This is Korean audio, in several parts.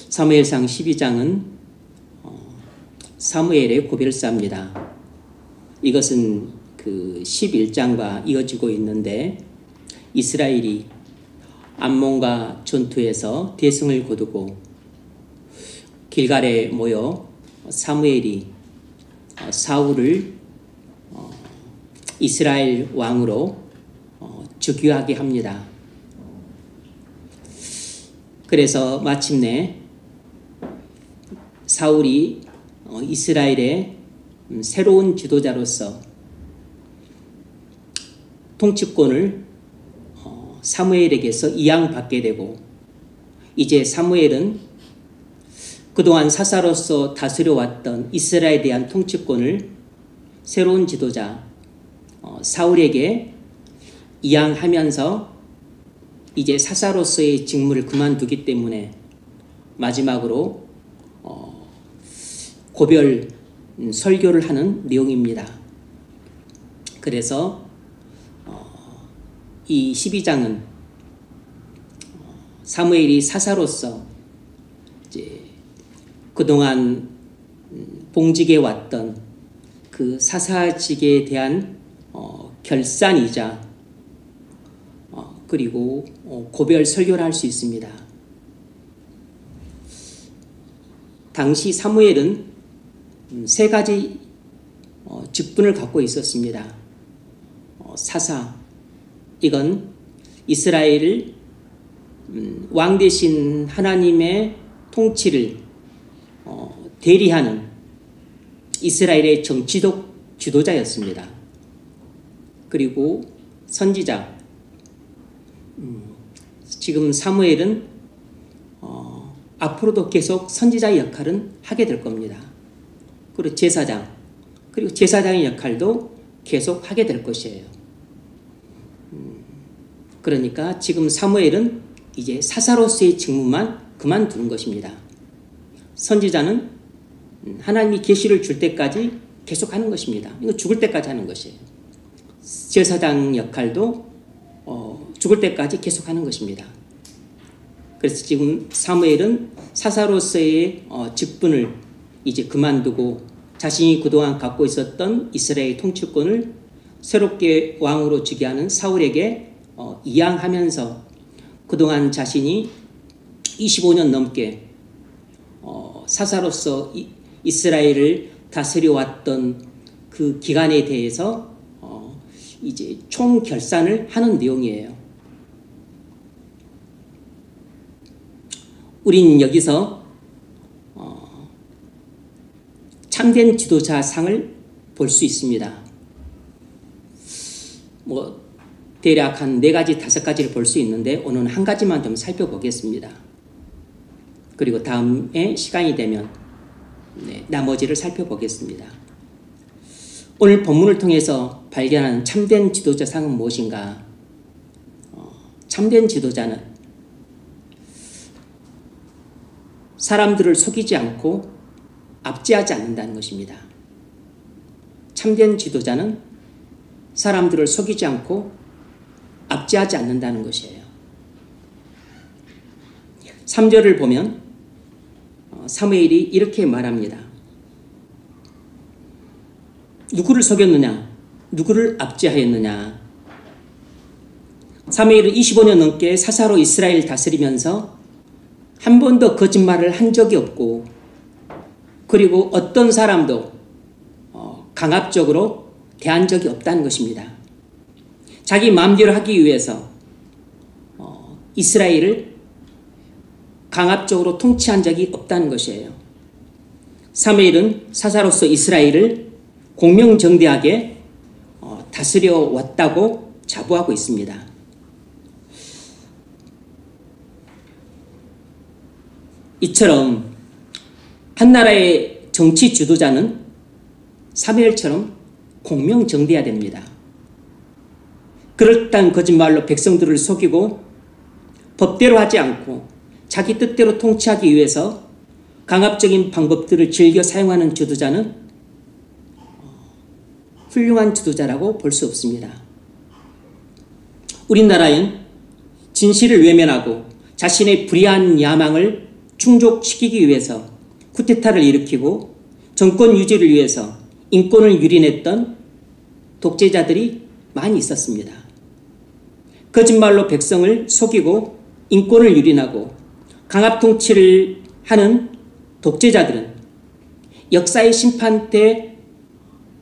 사무엘상 12장은 사무엘의 고별사입니다. 이것은 그 11장과 이어지고 있는데 이스라엘이 암몬과 전투에서 대승을 거두고 길갈에 모여 사무엘이 사울을 이스라엘 왕으로 즉위하게 합니다. 그래서 마침내 사울이 이스라엘의 새로운 지도자로서 통치권을 사무엘에게서 이양받게 되고, 이제 사무엘은 그동안 사사로서 다스려왔던 이스라엘에 대한 통치권을 새로운 지도자 사울에게 이양하면서 이제 사사로서의 직무를 그만두기 때문에 마지막으로 고별 설교를 하는 내용입니다. 그래서 이 12장은 사무엘이 사사로서 이제 그동안 봉직해 왔던 그 사사직에 대한 결산이자 그리고 고별 설교를 할 수 있습니다. 당시 사무엘은 세 가지 직분을 갖고 있었습니다. 사사, 이건 이스라엘을 왕 대신 하나님의 통치를 대리하는 이스라엘의 정치적 지도자였습니다. 그리고 선지자, 지금 사무엘은 앞으로도 계속 선지자의 역할은 하게 될 겁니다. 그리고 제사장, 그리고 제사장의 역할도 계속 하게 될 것이에요. 그러니까 지금 사무엘은 이제 사사로서의 직무만 그만두는 것입니다. 선지자는 하나님이 계시를 줄 때까지 계속 하는 것입니다. 이거 죽을 때까지 하는 것이에요. 제사장 역할도 죽을 때까지 계속 하는 것입니다. 그래서 지금 사무엘은 사사로서의 직분을 이제 그만두고 자신이 그동안 갖고 있었던 이스라엘 통치권을 새롭게 왕으로 즉위하는 사울에게 이양하면서 그동안 자신이 25년 넘게 사사로서 이스라엘을 다스려왔던 그 기간에 대해서 이제 총결산을 하는 내용이에요. 우린 여기서 참된 지도자 상을 볼 수 있습니다. 대략 한 4가지, 5가지를 볼 수 있는데 오늘은 한 가지만 좀 살펴보겠습니다. 그리고 다음에 시간이 되면 나머지를 살펴보겠습니다. 오늘 본문을 통해서 발견하는 참된 지도자 상은 무엇인가? 참된 지도자는 사람들을 속이지 않고 압제하지 않는다는 것입니다. 참된 지도자는 사람들을 속이지 않고 압제하지 않는다는 것이에요. 3절을 보면 사무엘이 이렇게 말합니다. 누구를 속였느냐? 누구를 압제하였느냐? 사무엘은 25년 넘게 사사로 이스라엘 다스리면서 한 번도 거짓말을 한 적이 없고, 그리고 어떤 사람도 강압적으로 대한 적이 없다는 것입니다. 자기 마음대로 하기 위해서 이스라엘을 강압적으로 통치한 적이 없다는 것이에요. 사무엘은 사사로서 이스라엘을 공명정대하게 다스려 왔다고 자부하고 있습니다. 이처럼 한 나라의 정치 지도자는 사무엘처럼 공명정대해야 됩니다. 그럴듯한 거짓말로 백성들을 속이고 법대로 하지 않고 자기 뜻대로 통치하기 위해서 강압적인 방법들을 즐겨 사용하는 지도자는 훌륭한 지도자라고 볼 수 없습니다. 우리나라엔 진실을 외면하고 자신의 불의한 야망을 충족시키기 위해서 쿠데타를 일으키고 정권 유지를 위해서 인권을 유린했던 독재자들이 많이 있었습니다. 거짓말로 백성을 속이고 인권을 유린하고 강압 통치를 하는 독재자들은 역사의 심판대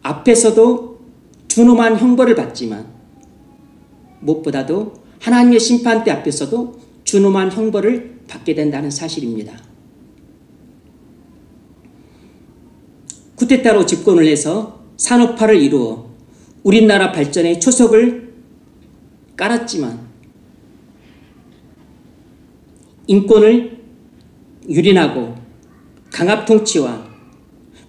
앞에서도 준엄한 형벌을 받지만 무엇보다도 하나님의 심판대 앞에서도 준엄한 형벌을 받게 된다는 사실입니다. 쿠데타로 집권을 해서 산업화를 이루어 우리나라 발전의 초석을 깔았지만 인권을 유린하고 강압 통치와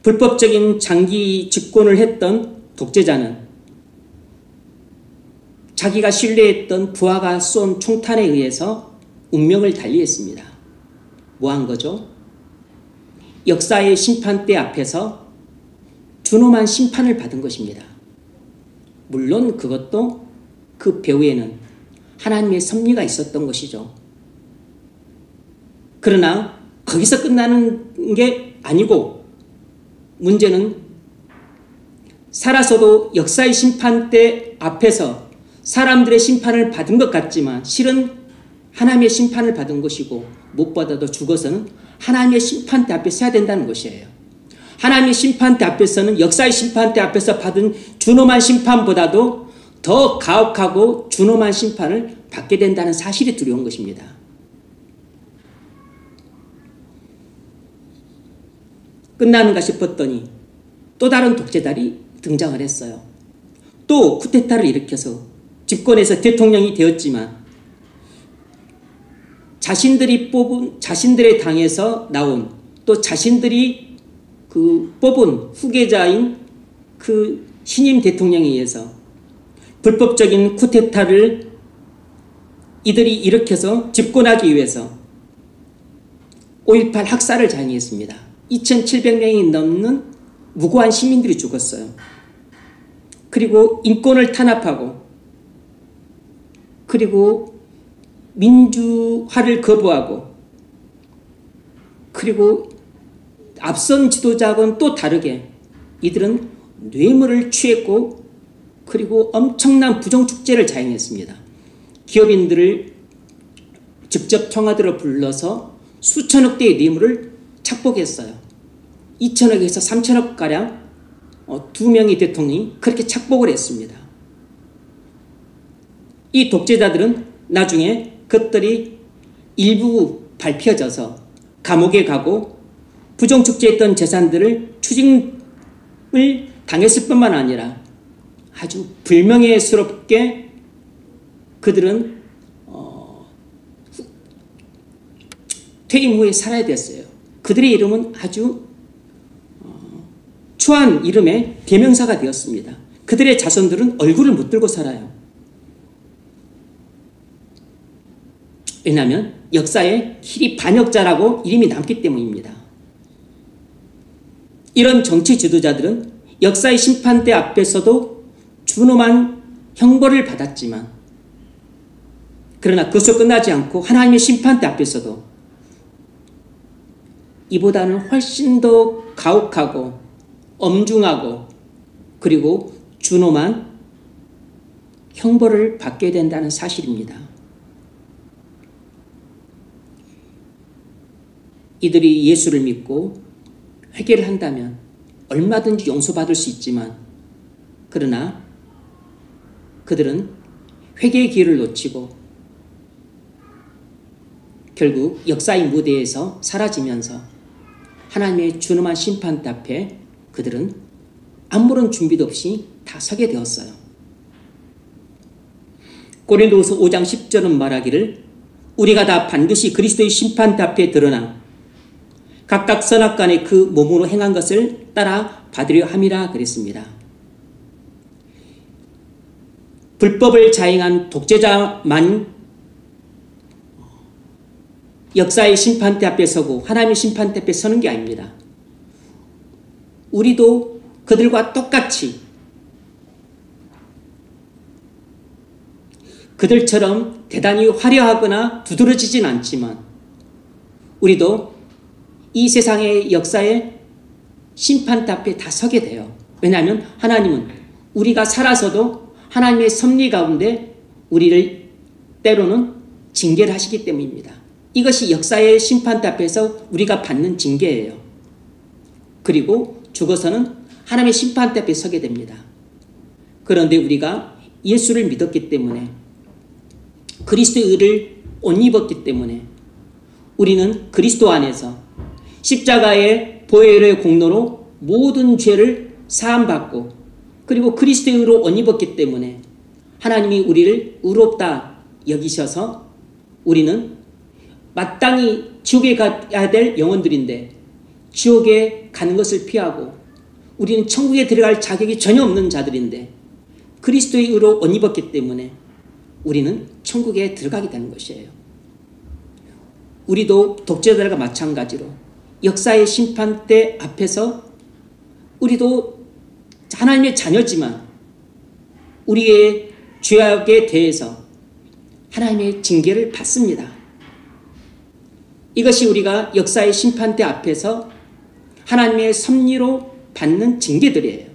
불법적인 장기 집권을 했던 독재자는 자기가 신뢰했던 부하가 쏜 총탄에 의해서 운명을 달리했습니다. 뭐 한 거죠? 역사의 심판대 앞에서 준엄한 심판을 받은 것입니다. 물론 그것도 그 배후에는 하나님의 섭리가 있었던 것이죠. 그러나 거기서 끝나는 게 아니고 문제는 살아서도 역사의 심판대 앞에서 사람들의 심판을 받은 것 같지만 실은 하나님의 심판을 받은 것이고 무엇보다도 죽어서는 하나님의 심판대 앞에 서야 된다는 것이에요. 하나님의 심판대 앞에서는 역사의 심판대 앞에서 받은 준엄한 심판보다도 더 가혹하고 준엄한 심판을 받게 된다는 사실이 두려운 것입니다. 끝나는가 싶었더니 또 다른 독재자들이 등장을 했어요. 또 쿠데타를 일으켜서 집권해서 대통령이 되었지만 자신들이 뽑은 자신들의 당에서 나온 또 자신들이 뽑은 후계자인 그 신임 대통령에 의해서 불법적인 쿠데타를 이들이 일으켜서 집권하기 위해서 5.18 학살을 자행했습니다. 2,700명이 넘는 무고한 시민들이 죽었어요. 그리고 인권을 탄압하고 그리고 민주화를 거부하고 그리고 앞선 지도자하고는 또 다르게 이들은 뇌물을 취했고 그리고 엄청난 부정축제를 자행했습니다. 기업인들을 직접 청와대로 불러서 수천억 대의 뇌물을 착복했어요. 2천억에서 3천억가량 두 명의 대통령이 그렇게 착복을 했습니다. 이 독재자들은 나중에 그것들이 일부 밟혀져서 감옥에 가고 부정축제했던 재산들을 추징을 당했을 뿐만 아니라 아주 불명예스럽게 그들은 퇴임 후에 살아야 됐어요. 그들의 이름은 아주 추한 이름의 대명사가 되었습니다. 그들의 자손들은 얼굴을 못 들고 살아요. 왜냐하면 역사에 길이 반역자라고 이름이 남기 때문입니다. 이런 정치 지도자들은 역사의 심판대 앞에서도 준엄한 형벌을 받았지만 그러나 그것으로 끝나지 않고 하나님의 심판대 앞에서도 이보다는 훨씬 더 가혹하고 엄중하고 그리고 준엄한 형벌을 받게 된다는 사실입니다. 이들이 예수를 믿고 회개를 한다면 얼마든지 용서받을 수 있지만 그러나 그들은 회개의 기회를 놓치고 결국 역사의 무대에서 사라지면서 하나님의 준엄한 심판 앞에 그들은 아무런 준비도 없이 다 서게 되었어요. 고린도후서 5장 10절은 말하기를 우리가 다 반드시 그리스도의 심판 앞에 드러나 각각 선악간에 그 몸으로 행한 것을 따라 받으려 함이라 그랬습니다. 불법을 자행한 독재자만 역사의 심판대 앞에 서고 하나님의 심판대 앞에 서는 게 아닙니다. 우리도 그들과 똑같이 그들처럼 대단히 화려하거나 두드러지진 않지만 우리도 이 세상의 역사에 심판대 앞에 다 서게 돼요. 왜냐하면 하나님은 우리가 살아서도 하나님의 섭리 가운데 우리를 때로는 징계를 하시기 때문입니다. 이것이 역사의 심판대 앞에서 우리가 받는 징계예요. 그리고 죽어서는 하나님의 심판대 앞에 서게 됩니다. 그런데 우리가 예수를 믿었기 때문에 그리스도의 의를 옷 입었기 때문에 우리는 그리스도 안에서 십자가의 보혈의 공로로 모든 죄를 사함받고 그리고 그리스도의 의로 옷 입었기 때문에 하나님이 우리를 의롭다 여기셔서 우리는 마땅히 지옥에 가야 될 영혼들인데 지옥에 가는 것을 피하고 우리는 천국에 들어갈 자격이 전혀 없는 자들인데 그리스도의 의로 옷 입었기 때문에 우리는 천국에 들어가게 되는 것이에요. 우리도 독재자들과 마찬가지로 역사의 심판대 앞에서 우리도 하나님의 자녀지만 우리의 죄악에 대해서 하나님의 징계를 받습니다. 이것이 우리가 역사의 심판대 앞에서 하나님의 섭리로 받는 징계들이에요.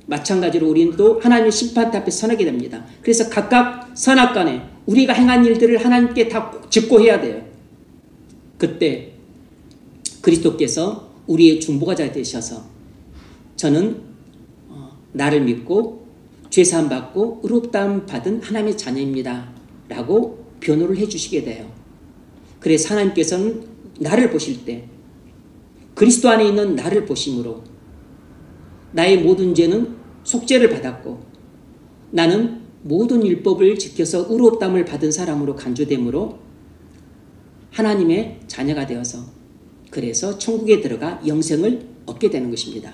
마찬가지로 우리도 하나님의 심판대 앞에 서게 됩니다. 그래서 각각 선악간에 우리가 행한 일들을 하나님께 다 직고해야 돼요. 그때 그리스도께서 우리의 중보자가 되셔서 저는 나를 믿고 죄사함 받고 의롭다함 받은 하나님의 자녀입니다 라고 변호를 해주시게 돼요. 그래서 하나님께서는 나를 보실 때 그리스도 안에 있는 나를 보심으로 나의 모든 죄는 속죄를 받았고 나는 모든 율법을 지켜서 의롭다함을 받은 사람으로 간주되므로 하나님의 자녀가 되어서 그래서 천국에 들어가 영생을 얻게 되는 것입니다.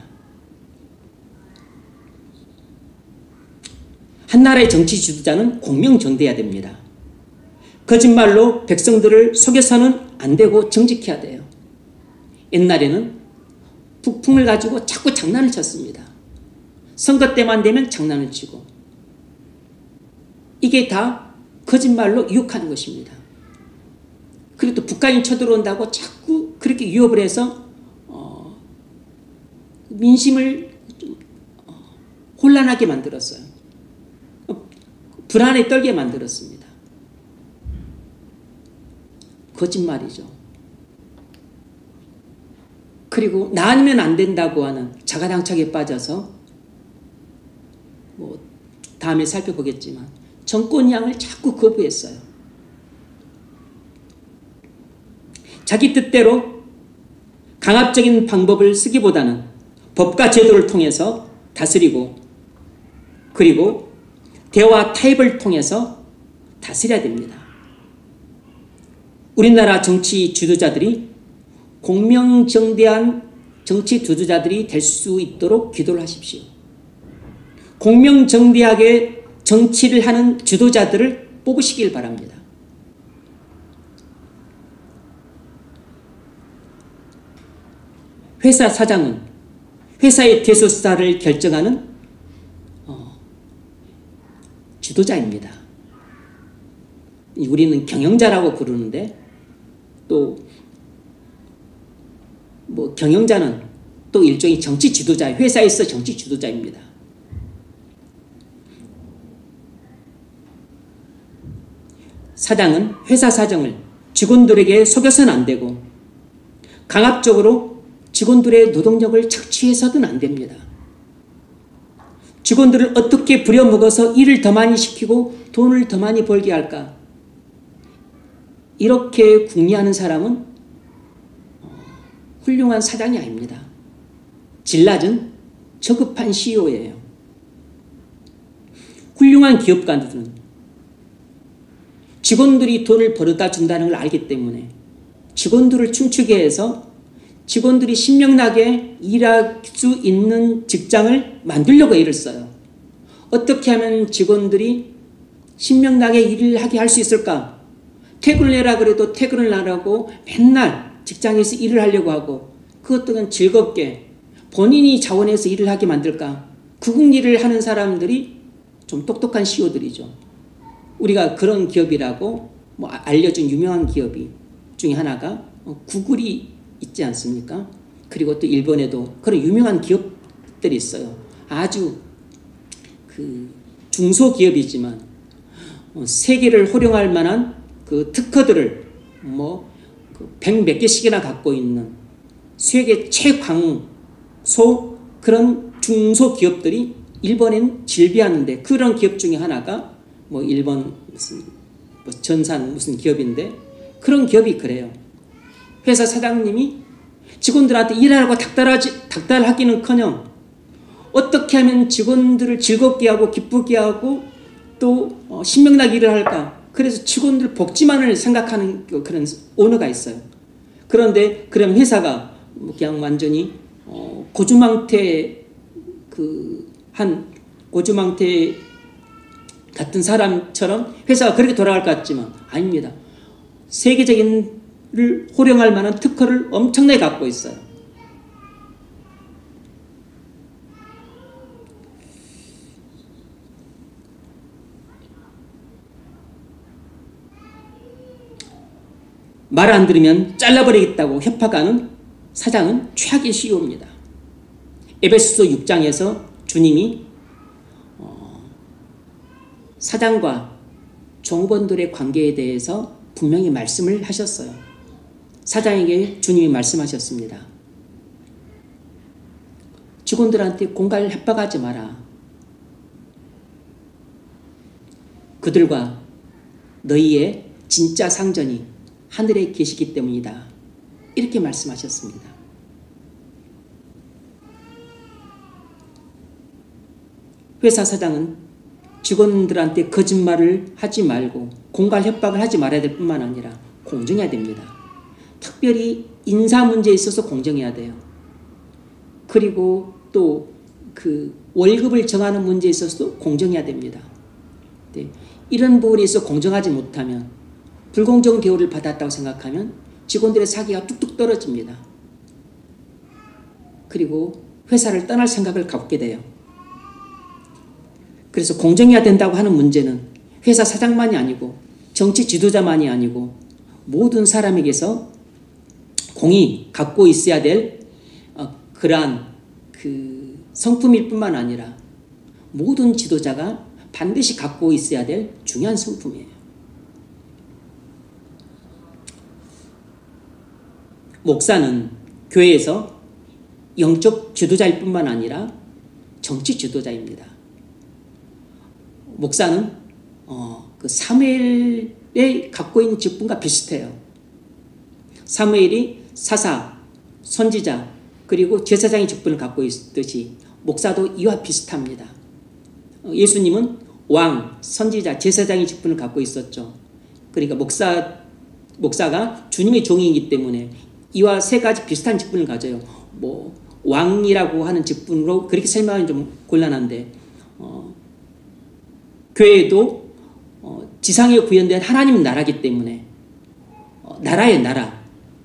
한 나라의 정치 지도자는 공명정대해야 됩니다. 거짓말로 백성들을 속여서는 안 되고 정직해야 돼요. 옛날에는 북풍을 가지고 자꾸 장난을 쳤습니다. 선거 때만 되면 장난을 치고 이게 다 거짓말로 유혹하는 것입니다. 그리고 또 북한이 쳐들어온다고 자꾸 그렇게 위협을 해서 민심을 좀 혼란하게 만들었어요. 불안에 떨게 만들었습니다. 거짓말이죠. 그리고 나 아니면 안 된다고 하는 자가당착에 빠져서 다음에 살펴보겠지만 정권 양을 자꾸 거부했어요. 자기 뜻대로 강압적인 방법을 쓰기보다는 법과 제도를 통해서 다스리고 그리고 대화 타협을 통해서 다스려야 됩니다. 우리나라 정치 지도자들이 공명정대한 정치 지도자들이 될 수 있도록 기도를 하십시오. 공명정대하게 정치를 하는 지도자들을 뽑으시길 바랍니다. 회사 사장은 회사의 대소사를 결정하는 지도자입니다. 우리는 경영자라고 부르는데 또 경영자는 또 일종의 정치 지도자, 회사에서 정치 지도자입니다. 사장은 회사 사정을 직원들에게 속여서는 안 되고 강압적으로 직원들의 노동력을 착취해서는 안 됩니다. 직원들을 어떻게 부려먹어서 일을 더 많이 시키고 돈을 더 많이 벌게 할까? 이렇게 궁리하는 사람은 훌륭한 사장이 아닙니다. 질 낮은 저급한 CEO예요. 훌륭한 기업가들은 직원들이 돈을 벌어다 준다는 걸 알기 때문에 직원들을 춤추게 해서 직원들이 신명나게 일할 수 있는 직장을 만들려고 애를 써요. 어떻게 하면 직원들이 신명나게 일을 하게 할 수 있을까? 퇴근을 해라 그래도 퇴근을 안 하고 맨날 직장에서 일을 하려고 하고 그것도 즐겁게 본인이 자원해서 일을 하게 만들까? 구국 일을 하는 사람들이 좀 똑똑한 CEO들이죠. 우리가 그런 기업이라고 뭐 알려진 유명한 기업이 중에 하나가 구글이 있지 않습니까? 그리고 또 일본에도 그런 유명한 기업들이 있어요. 아주 그 중소기업이지만 세계를 호령할 만한 그 특허들을 뭐 100몇 개씩이나 갖고 있는 세계 최강소 그런 중소기업들이 일본엔 질비하는데, 그런 기업 중에 하나가 뭐 일본 무슨 뭐 전산 무슨 기업인데, 그런 기업이 그래요. 회사 사장님이 직원들한테 일하라고 닥달하기는커녕 어떻게 하면 직원들을 즐겁게 하고 기쁘게 하고 또 신명나게 일을 할까, 그래서 직원들 복지만을 생각하는 그런 오너가 있어요. 그런데 그런 회사가 그냥 완전히 고주망태 고주망태 같은 사람처럼 회사가 그렇게 돌아갈 것 같지만 아닙니다. 세계적인 를 호령할 만한 특허를 엄청나게 갖고 있어요. 말 안 들으면 잘라버리겠다고 협박하는 사장은 최악의 CEO입니다. 에베소서 6장에서 주님이 사장과 종업원들의 관계에 대해서 분명히 말씀을 하셨어요. 사장에게 주님이 말씀하셨습니다. 직원들한테 공갈 협박하지 마라. 그들과 너희의 진짜 상전이 하늘에 계시기 때문이다. 이렇게 말씀하셨습니다. 회사 사장은 직원들한테 거짓말을 하지 말고 공갈 협박을 하지 말아야 될 뿐만 아니라 공정해야 됩니다. 특별히 인사 문제에 있어서 공정해야 돼요. 그리고 또 그 월급을 정하는 문제에 있어서도 공정해야 됩니다. 네. 이런 부분에 있어서 공정하지 못하면, 불공정 대우를 받았다고 생각하면 직원들의 사기가 뚝뚝 떨어집니다. 그리고 회사를 떠날 생각을 갖게 돼요. 그래서 공정해야 된다고 하는 문제는 회사 사장만이 아니고 정치 지도자만이 아니고 모든 사람에게서 공이 갖고 있어야 될 그러한 그 성품일 뿐만 아니라 모든 지도자가 반드시 갖고 있어야 될 중요한 성품이에요. 목사는 교회에서 영적 지도자일 뿐만 아니라 정치 지도자입니다. 목사는 그 사무엘에 갖고 있는 직분과 비슷해요. 사무엘이 사사, 선지자, 그리고 제사장의 직분을 갖고 있듯이 목사도 이와 비슷합니다. 예수님은 왕, 선지자, 제사장의 직분을 갖고 있었죠. 그러니까 목사가 주님의 종이기 때문에 이와 세 가지 비슷한 직분을 가져요. 뭐 왕이라고 하는 직분으로 그렇게 설명하기 좀 곤란한데, 교회도 지상에 구현된 하나님 나라이기 때문에 나라의 나라,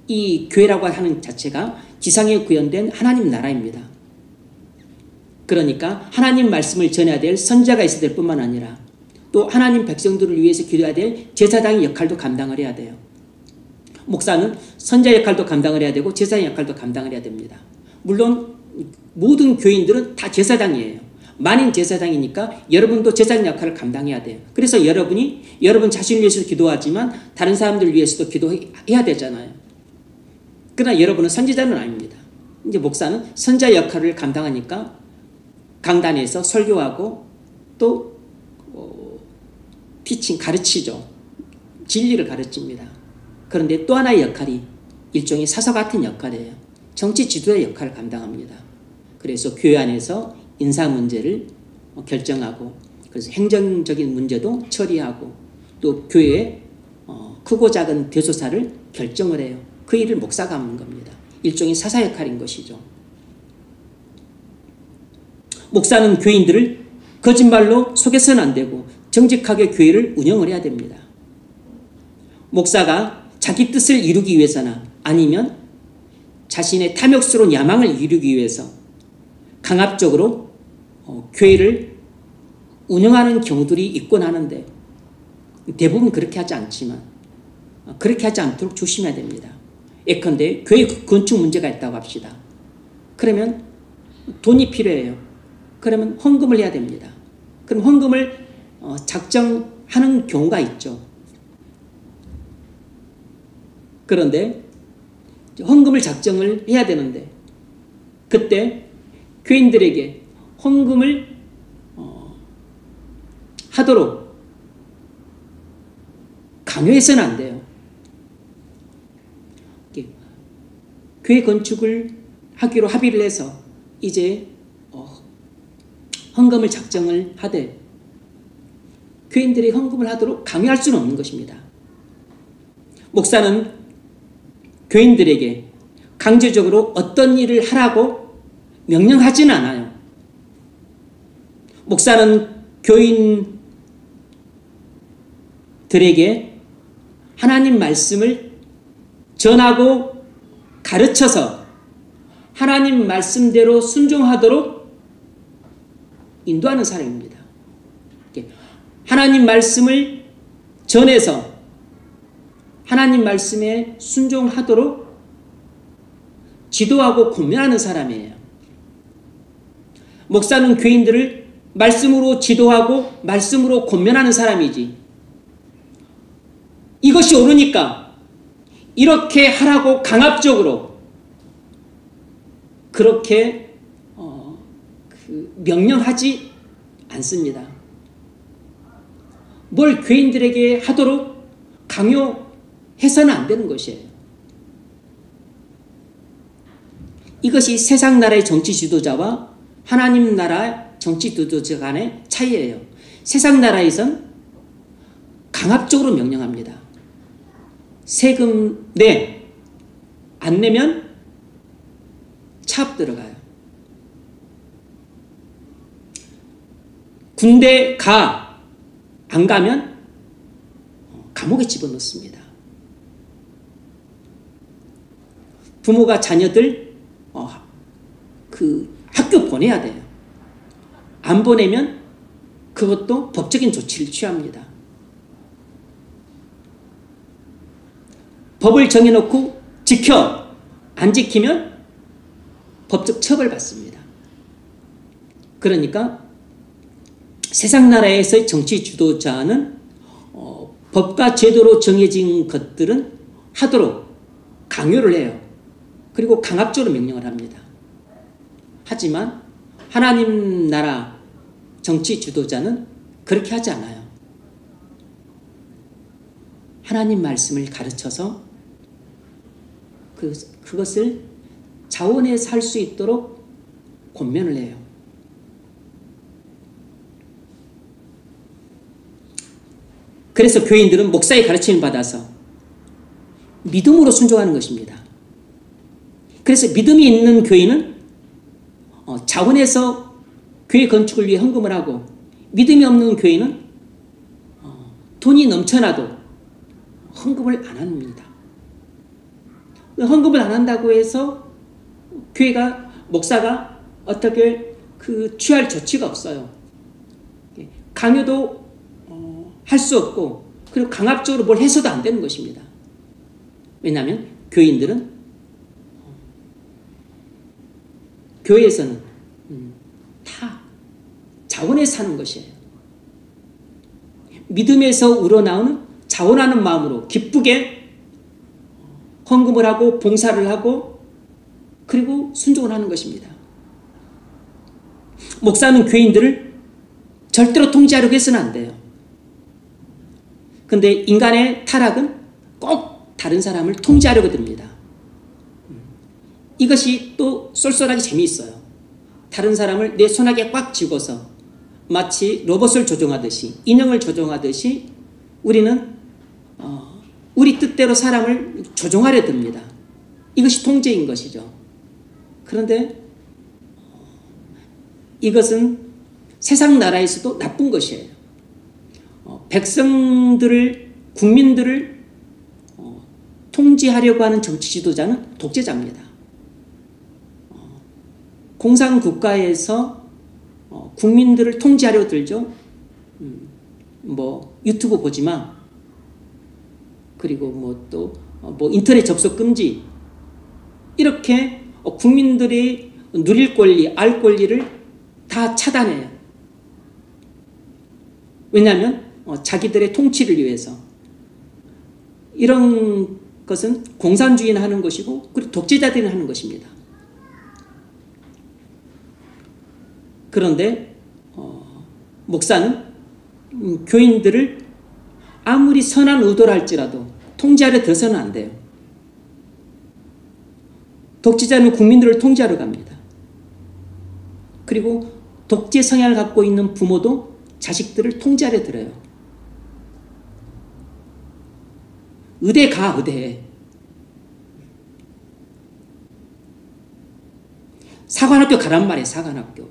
이 교회라고 하는 자체가 지상에 구현된 하나님 나라입니다. 그러니까 하나님 말씀을 전해야 될 선지자가 있어야 될 뿐만 아니라 또 하나님 백성들을 위해서 기도해야 될 제사장의 역할도 감당을 해야 돼요. 목사는 선지자 역할도 감당을 해야 되고 제사장 역할도 감당을 해야 됩니다. 물론 모든 교인들은 다 제사장이에요. 만인 제사장이니까 여러분도 제사장 역할을 감당해야 돼요. 그래서 여러분 자신을 위해서도 기도하지만 다른 사람들 위해서도 기도해야 되잖아요. 그러나 여러분은 선지자는 아닙니다. 이제 목사는 선지자 역할을 감당하니까 강단에서 설교하고 또 티칭, 가르치죠. 진리를 가르칩니다. 그런데 또 하나의 역할이 일종의 사서 같은 역할이에요. 정치 지도의 역할을 감당합니다. 그래서 교회 안에서 인사 문제를 결정하고, 그래서 행정적인 문제도 처리하고, 또 교회의 크고 작은 대소사를 결정을 해요. 그 일을 목사가 하는 겁니다. 일종의 사사 역할인 것이죠. 목사는 교인들을 거짓말로 속여서는 안 되고 정직하게 교회를 운영을 해야 됩니다. 목사가 자기 뜻을 이루기 위해서나 아니면 자신의 탐욕스러운 야망을 이루기 위해서 강압적으로 교회를 운영하는 경우들이 있곤 하는데, 대부분 그렇게 하지 않지만 그렇게 하지 않도록 조심해야 됩니다. 예컨대 교회 건축 문제가 있다고 합시다. 그러면 돈이 필요해요. 그러면 헌금을 해야 됩니다. 그럼 헌금을 작정하는 경우가 있죠. 그런데 헌금을 작정을 해야 되는데 그때 교인들에게 헌금을 하도록 강요해서는 안 돼요. 교회 건축을 하기로 합의를 해서 이제 헌금을 작정을 하되 교인들이 헌금을 하도록 강요할 수는 없는 것입니다. 목사는 교인들에게 강제적으로 어떤 일을 하라고 명령하지는 않아요. 목사는 교인들에게 하나님 말씀을 전하고 가르쳐서 하나님 말씀대로 순종하도록 인도하는 사람입니다. 하나님 말씀을 전해서 하나님 말씀에 순종하도록 지도하고 권면하는 사람이에요. 목사는 교인들을 말씀으로 지도하고 말씀으로 권면하는 사람이지 이것이 옳으니까 이렇게 하라고 강압적으로 그렇게 명령하지 않습니다. 뭘 교인들에게 하도록 강요해서는 안 되는 것이에요. 이것이 세상 나라의 정치 지도자와 하나님 나라 정치 지도자 간의 차이예요. 세상 나라에선 강압적으로 명령합니다. 세금 내, 안 내면 차압 들어가요. 군대 가, 안 가면 감옥에 집어넣습니다. 부모가 자녀들 학교 보내야 돼요. 안 보내면 그것도 법적인 조치를 취합니다. 법을 정해놓고 지켜, 안 지키면 법적 처벌받습니다. 그러니까 세상 나라에서의 정치 주도자는 법과 제도로 정해진 것들은 하도록 강요를 해요. 그리고 강압적으로 명령을 합니다. 하지만 하나님 나라 정치 주도자는 그렇게 하지 않아요. 하나님 말씀을 가르쳐서 그것을 자원해서 할 수 있도록 권면을 해요. 그래서 교인들은 목사의 가르침을 받아서 믿음으로 순종하는 것입니다. 그래서 믿음이 있는 교인은 자원해서 교회 건축을 위해 헌금을 하고 믿음이 없는 교인은 돈이 넘쳐나도 헌금을 안 합니다. 헌금을 안 한다고 해서 교회가 목사가 어떻게 취할 조치가 없어요. 강요도 할 수 없고 그리고 강압적으로 뭘 해서도 안 되는 것입니다. 왜냐하면 교인들은 교회에서는 다 자원해서 사는 것이에요. 믿음에서 우러나오는 자원하는 마음으로 기쁘게 헌금을 하고 봉사를 하고 그리고 순종을 하는 것입니다. 목사는 교인들을 절대로 통제하려고 해서는 안 돼요. 그런데 인간의 타락은 꼭 다른 사람을 통제하려고 듭니다. 이것이 또 쏠쏠하게 재미있어요. 다른 사람을 내 손아귀에 꽉 쥐고서 마치 로봇을 조종하듯이 인형을 조종하듯이 우리는 우리 뜻대로 사람을 조종하려 듭니다. 이것이 통제인 것이죠. 그런데 이것은 세상 나라에서도 나쁜 것이에요. 백성들을 국민들을 통제하려고 하는 정치 지도자는 독재자입니다. 공산국가에서 국민들을 통제하려고 들죠. 유튜브 보지만 그리고 뭐 또 뭐 인터넷 접속 금지, 이렇게 국민들이 누릴 권리, 알 권리를 다 차단해요. 왜냐하면 자기들의 통치를 위해서. 이런 것은 공산주의는 하는 것이고, 그리고 독재자들이 하는 것입니다. 그런데 목사는 교인들을 아무리 선한 의도를 할지라도 통제하려 들어서는 안 돼요. 독재자는 국민들을 통제하러 갑니다. 그리고 독재 성향을 갖고 있는 부모도 자식들을 통제하려 들어요. 의대 가, 의대. 사관학교 가란 말이에요, 사관학교.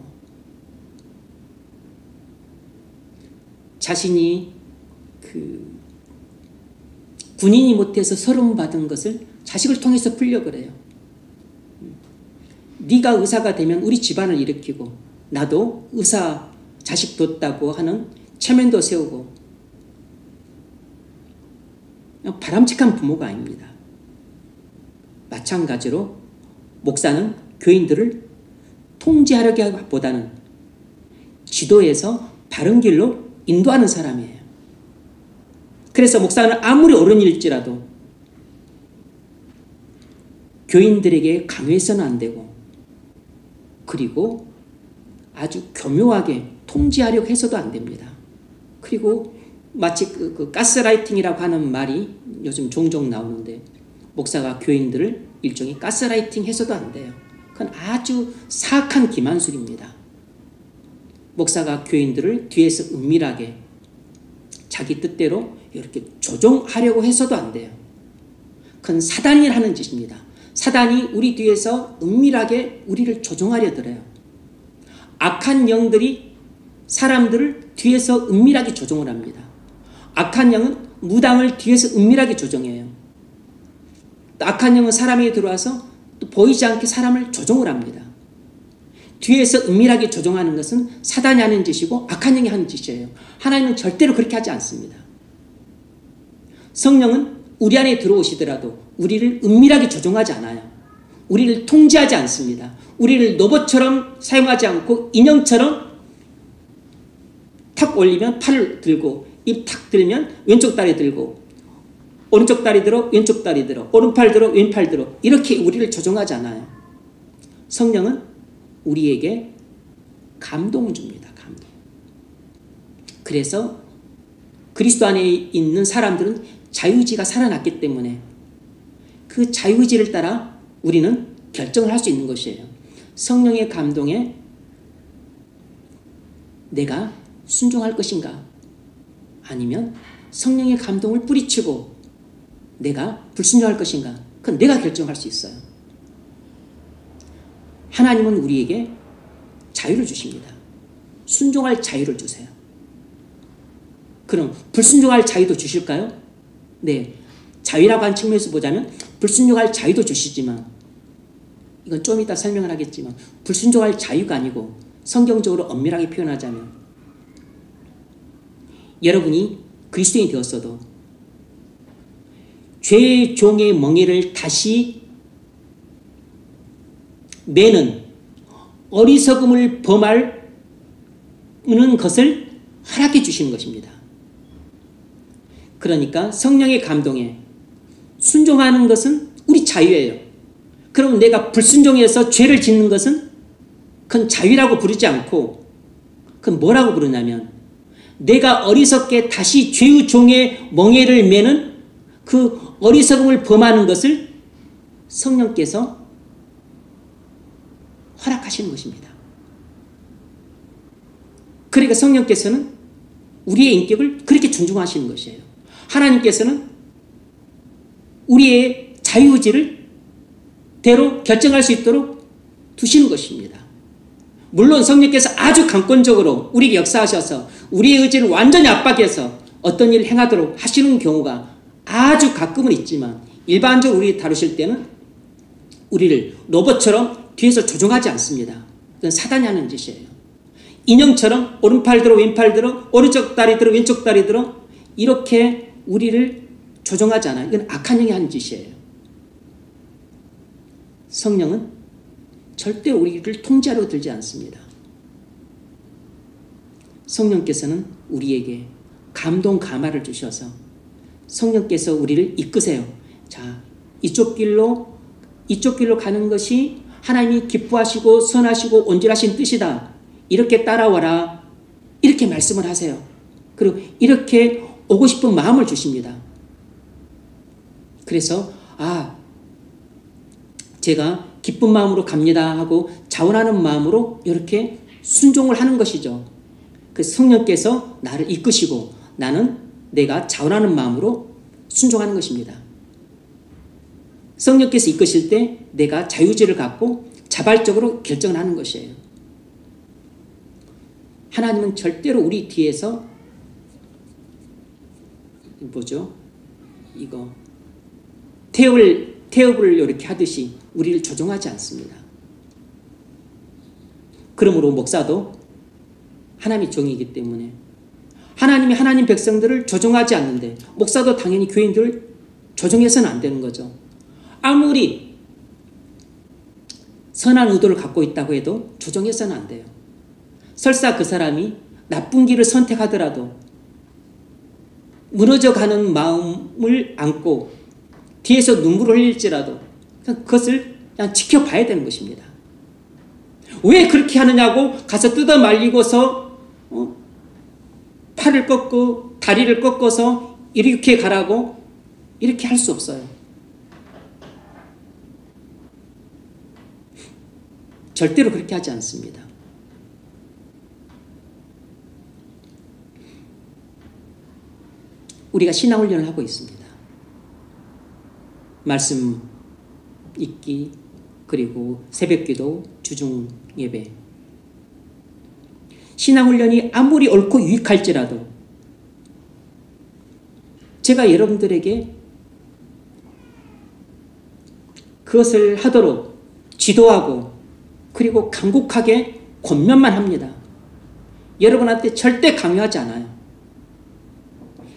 자신이 군인이 못해서 서름 받은 것을 자식을 통해서 풀려 그래요. 네가 의사가 되면 우리 집안을 일으키고 나도 의사 자식 뒀다고 하는 체면도 세우고. 바람직한 부모가 아닙니다. 마찬가지로 목사는 교인들을 통제하려기보다는 지도해서 바른 길로 인도하는 사람이에요. 그래서 목사는 아무리 어른일지라도 교인들에게 강요해서는 안 되고, 그리고 아주 교묘하게 통제하려고 해서도 안 됩니다. 그리고 마치 그 가스라이팅이라고 하는 말이 요즘 종종 나오는데, 목사가 교인들을 일종의 가스라이팅 해서도 안 돼요. 그건 아주 사악한 기만술입니다. 목사가 교인들을 뒤에서 은밀하게 자기 뜻대로 이렇게 조종하려고 해서도 안 돼요. 그건 사단이 하는 짓입니다. 사단이 우리 뒤에서 은밀하게 우리를 조종하려 들어요. 악한 영들이 사람들을 뒤에서 은밀하게 조종을 합니다. 악한 영은 무당을 뒤에서 은밀하게 조종해요. 악한 영은 사람에게 들어와서 또 보이지 않게 사람을 조종을 합니다. 뒤에서 은밀하게 조종하는 것은 사단이 하는 짓이고 악한 영이 하는 짓이에요. 하나님은 절대로 그렇게 하지 않습니다. 성령은 우리 안에 들어오시더라도 우리를 은밀하게 조종하지 않아요. 우리를 통제하지 않습니다. 우리를 로봇처럼 사용하지 않고 인형처럼 탁 올리면 팔을 들고, 입 탁 들면 왼쪽 다리 들고, 오른쪽 다리 들어 왼쪽 다리 들어, 오른팔 들어 왼팔 들어, 이렇게 우리를 조종하지 않아요. 성령은 우리에게 감동을 줍니다. 감동. 그래서 그리스도 안에 있는 사람들은 자유의지가 살아났기 때문에 그 자유의지를 따라 우리는 결정을 할 수 있는 것이에요. 성령의 감동에 내가 순종할 것인가, 아니면 성령의 감동을 뿌리치고 내가 불순종할 것인가, 그건 내가 결정할 수 있어요. 하나님은 우리에게 자유를 주십니다. 순종할 자유를 주세요. 그럼 불순종할 자유도 주실까요? 네, 자유라고 하는 측면에서 보자면 불순종할 자유도 주시지만, 이건 좀 이따 설명을 하겠지만, 불순종할 자유가 아니고 성경적으로 엄밀하게 표현하자면, 여러분이 그리스도인이 되었어도 죄의 종의 멍에를 다시 매는 어리석음을 범하는 것을 허락해 주시는 것입니다. 그러니까 성령의 감동에 순종하는 것은 우리 자유예요. 그럼 내가 불순종해서 죄를 짓는 것은 그건 자유라고 부르지 않고, 그건 뭐라고 부르냐면, 내가 어리석게 다시 죄의 종의 멍에를 매는 그 어리석음을 범하는 것을 성령께서 허락하시는 것입니다. 그러니까 성령께서는 우리의 인격을 그렇게 존중하시는 것이에요. 하나님께서는 우리의 자유의지를 대로 결정할 수 있도록 두시는 것입니다. 물론 성령께서 아주 강권적으로 우리에게 역사하셔서 우리의 의지를 완전히 압박해서 어떤 일을 행하도록 하시는 경우가 아주 가끔은 있지만, 일반적으로 우리 다루실 때는 우리를 로봇처럼 뒤에서 조종하지 않습니다. 그건 사단이 하는 짓이에요. 인형처럼 오른팔 들어 왼팔 들어, 오른쪽 다리 들어 왼쪽 다리 들어, 이렇게 우리를 조종하지 않아요. 이건 악한 영이 하는 짓이에요. 성령은 절대 우리를 통제하려 들지 않습니다. 성령께서는 우리에게 감동 감화를 주셔서 성령께서 우리를 이끄세요. 자, 이쪽 길로 가는 것이 하나님이 기뻐하시고 선하시고 온전하신 뜻이다. 이렇게 따라와라. 이렇게 말씀을 하세요. 그리고 이렇게 오고 싶은 마음을 주십니다. 그래서 제가 기쁜 마음으로 갑니다 하고 자원하는 마음으로 이렇게 순종을 하는 것이죠. 그 성령께서 나를 이끄시고 나는 내가 자원하는 마음으로 순종하는 것입니다. 성령께서 이끄실 때 내가 자유의지를 갖고 자발적으로 결정을 하는 것이에요. 하나님은 절대로 우리 뒤에서 이거 태엽을 이렇게 하듯이 우리를 조종하지 않습니다. 그러므로 목사도 하나님의 종이기 때문에 하나님이 하나님 백성들을 조종하지 않는데 목사도 당연히 교인들을 조종해서는 안 되는 거죠. 아무리 선한 의도를 갖고 있다고 해도 조종해서는 안 돼요. 설사 그 사람이 나쁜 길을 선택하더라도 무너져가는 마음을 안고 뒤에서 눈물을 흘릴지라도 그것을 그냥 지켜봐야 되는 것입니다. 왜 그렇게 하느냐고 가서 뜯어 말리고서 팔을 꺾고 다리를 꺾어서 이렇게 가라고 이렇게 할 수 없어요. 절대로 그렇게 하지 않습니다. 우리가 신앙훈련을 하고 있습니다. 말씀 읽기, 그리고 새벽기도, 주중예배. 신앙훈련이 아무리 옳고 유익할지라도 제가 여러분들에게 그것을 하도록 지도하고 그리고 간곡하게 권면만 합니다. 여러분한테 절대 강요하지 않아요.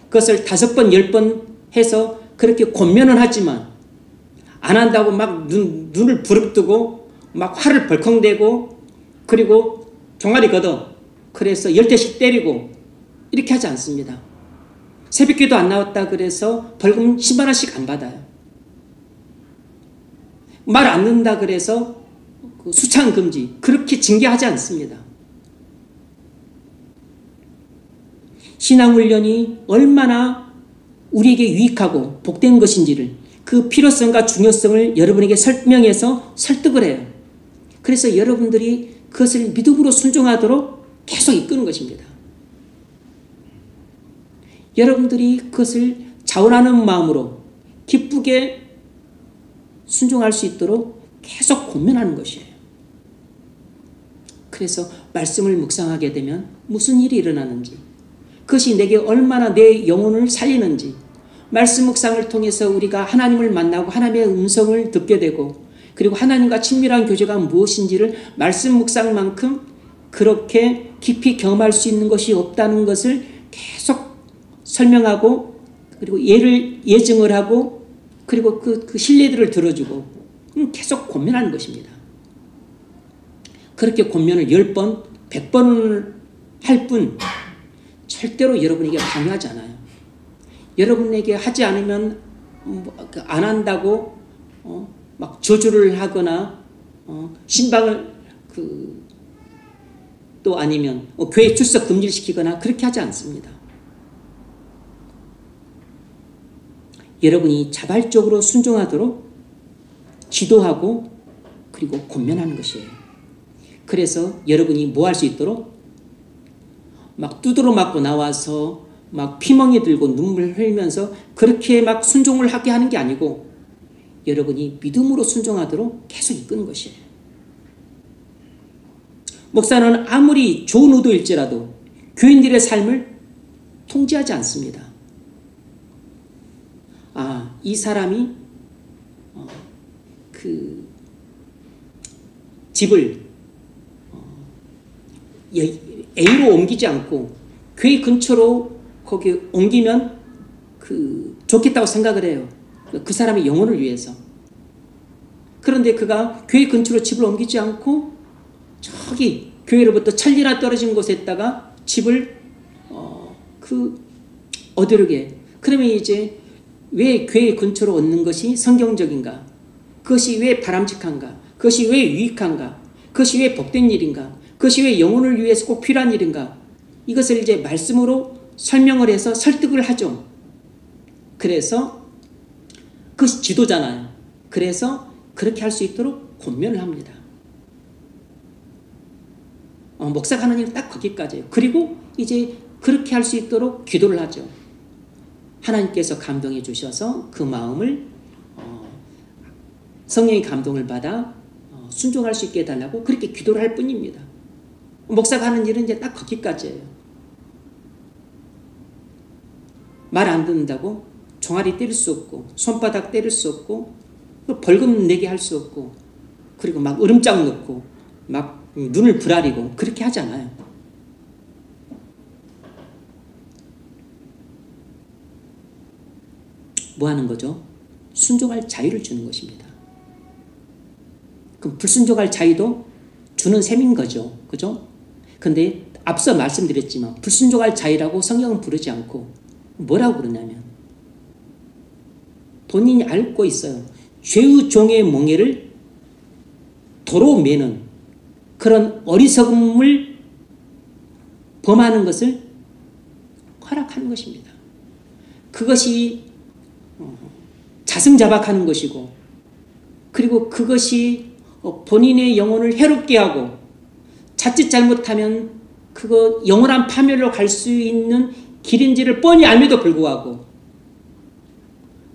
그것을 5번, 10번 해서 그렇게 권면은 하지만 안 한다고 막 눈을 부릅뜨고 막 화를 벌컥내고 그리고 종아리 걷어 그래서 10대씩 때리고 이렇게 하지 않습니다. 새벽기도 안 나왔다 그래서 벌금 10만 원씩 안 받아요. 말 안 듣는다 그래서 수창 금지 그렇게 징계하지 않습니다. 신앙훈련이 얼마나 우리에게 유익하고 복된 것인지를 그 필요성과 중요성을 여러분에게 설명해서 설득을 해요. 그래서 여러분들이 그것을 믿음으로 순종하도록 계속 이끄는 것입니다. 여러분들이 그것을 자원하는 마음으로 기쁘게 순종할 수 있도록 계속 권면하는 것이에요. 그래서 말씀을 묵상하게 되면 무슨 일이 일어나는지 그것이 내게 얼마나 내 영혼을 살리는지 말씀 묵상을 통해서 우리가 하나님을 만나고 하나님의 음성을 듣게 되고 그리고 하나님과 친밀한 교제가 무엇인지를 말씀 묵상만큼 그렇게 깊이 경험할 수 있는 것이 없다는 것을 계속 설명하고 그리고 예증을 하고 그리고 그 신뢰들을 들어주고 계속 권면하는 것입니다. 그렇게 권면을 10번, 100번을 할 뿐 절대로 여러분에게 강요하지 않아요. 여러분에게 하지 않으면 안 한다고 막 저주를 하거나 신방을 또 아니면 교회 출석 금지를 시키거나 그렇게 하지 않습니다. 여러분이 자발적으로 순종하도록 지도하고 그리고 권면하는 것이에요. 그래서 여러분이 뭐 할 수 있도록 막 두드러 맞고 나와서 막 피멍이 들고 눈물 흘리면서 그렇게 막 순종을 하게 하는 게 아니고 여러분이 믿음으로 순종하도록 계속 이끄는 것이에요. 목사는 아무리 좋은 의도일지라도 교인들의 삶을 통제하지 않습니다. 이 사람이 그 집을 A로 옮기지 않고 교회 근처로 거기 옮기면 그 좋겠다고 생각을 해요. 그 사람의 영혼을 위해서. 그런데 그가 교회 근처로 집을 옮기지 않고 저기 교회로부터 천리나 떨어진 곳에다가 집을 어디로게. 그러면 이제 왜 교회 근처로 얻는 것이 성경적인가? 그것이 왜 바람직한가? 그것이 왜 유익한가? 그것이 왜 복된 일인가? 그것이 왜 영혼을 위해서 꼭 필요한 일인가? 이것을 이제 말씀으로 설명을 해서 설득을 하죠. 그래서 그것이 지도잖아요. 그래서 그렇게 할 수 있도록 권면을 합니다. 목사가 하는 일은 딱 거기까지예요. 그리고 이제 그렇게 할 수 있도록 기도를 하죠. 하나님께서 감동해 주셔서 그 마음을 성령의 감동을 받아 순종할 수 있게 해달라고 그렇게 기도를 할 뿐입니다. 목사가 하는 일은 이제 딱 거기까지예요. 말 안 듣는다고 종아리 때릴 수 없고 손바닥 때릴 수 없고 벌금 내게 할 수 없고 그리고 막 으름장 넣고 막 눈을 부라리고 그렇게 하지 않아요. 뭐 하는 거죠? 순종할 자유를 주는 것입니다. 그럼 불순종할 자유도 주는 셈인 거죠. 그죠? 근데 앞서 말씀드렸지만 불순종할 자유라고 성경은 부르지 않고 뭐라고 부르냐면 본인이 알고 있어요. 죄의 종의 멍에를 도로 매는 그런 어리석음을 범하는 것을 허락하는 것입니다. 그것이 자승자박하는 것이고 그리고 그것이 본인의 영혼을 해롭게 하고 자칫 잘못하면 그거 영원한 파멸로 갈 수 있는 길인지를 뻔히 알면도 불구하고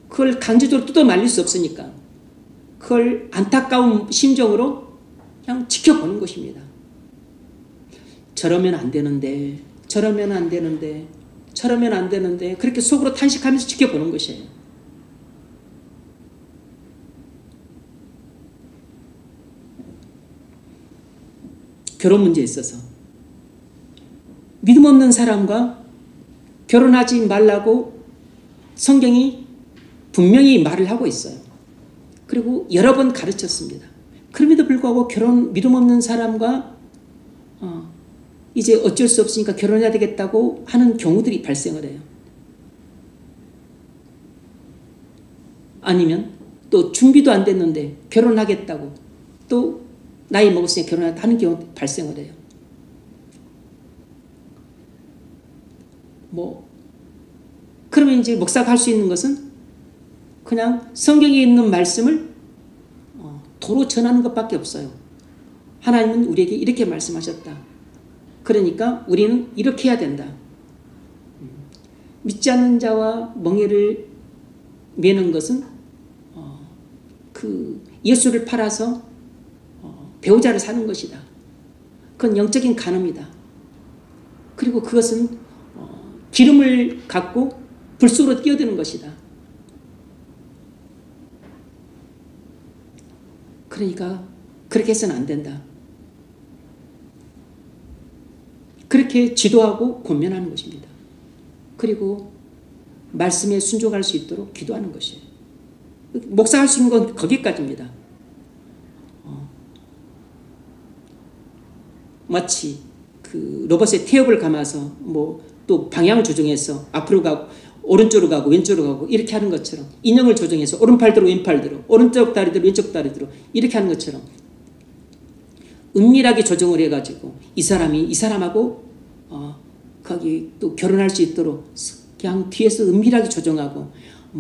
그걸 강제적으로 뜯어 말릴 수 없으니까 그걸 안타까운 심정으로 그냥 지켜보는 것입니다. 저러면 안 되는데 저러면 안 되는데 저러면 안 되는데 그렇게 속으로 탄식하면서 지켜보는 것이에요. 결혼 문제에 있어서 믿음 없는 사람과 결혼하지 말라고 성경이 분명히 말을 하고 있어요. 그리고 여러 번 가르쳤습니다. 그럼에도 불구하고 믿음 없는 사람과 이제 어쩔 수 없으니까 결혼해야 되겠다고 하는 경우들이 발생을 해요. 아니면 또 준비도 안 됐는데 결혼하겠다고 또 나이 먹었으니까 결혼하겠다 하는 경우 발생을 해요. 그러면 이제 목사가 할 수 있는 것은 그냥 성경에 있는 말씀을 도로 전하는 것밖에 없어요. 하나님은 우리에게 이렇게 말씀하셨다. 그러니까 우리는 이렇게 해야 된다. 믿지 않는 자와 멍에를 매는 것은 그 예수를 팔아서 배우자를 사는 것이다. 그건 영적인 간음이다. 그리고 그것은 기름을 갖고 불 속으로 뛰어드는 것이다. 그러니까 그렇게 해서는 안 된다. 그렇게 지도하고 권면하는 것입니다. 그리고 말씀에 순종할 수 있도록 기도하는 것이에요. 목사할 수 있는 건 거기까지입니다. 마치 그 로봇의 태엽을 감아서 또 방향을 조정해서 앞으로 가고 오른쪽으로 가고 왼쪽으로 가고 이렇게 하는 것처럼 인형을 조정해서 오른팔 들어 왼팔 들어 오른쪽 다리 들어 왼쪽 다리 들어 이렇게 하는 것처럼 은밀하게 조정을 해가지고 이 사람하고 거기 또 결혼할 수 있도록 그냥 뒤에서 은밀하게 조정하고